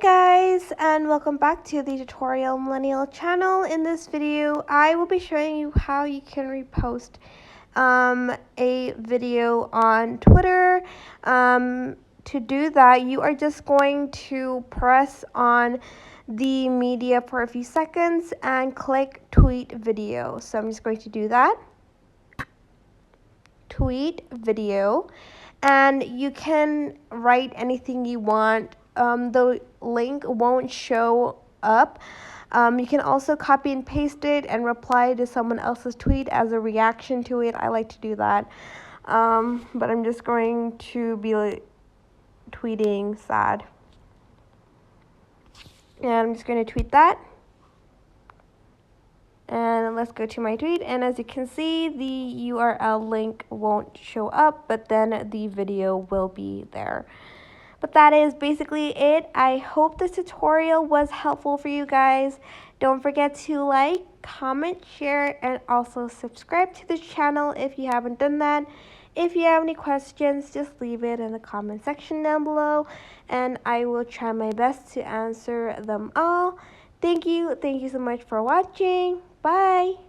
Guys, and welcome back to the Tutorial Millennial channel. In this video, I will be showing you how you can repost a video on Twitter. To do that, you are just going to press on the media for a few seconds and click tweet video. So I'm just going to do that. Tweet video, and you can write anything you want. The link won't show up. You can also copy and paste it and reply to someone else's tweet as a reaction to it. I like to do that, but I'm just going to be tweeting sad, and I'm just going to tweet that. And let's go to my tweet, and as you can see, the URL link won't show up, but then the video will be there. But that is basically it. I hope this tutorial was helpful for you guys. Don't forget to like, comment, share, and also subscribe to the channel if you haven't done that. If you have any questions, just leave it in the comment section down below, and I will try my best to answer them all. Thank you so much for watching. Bye.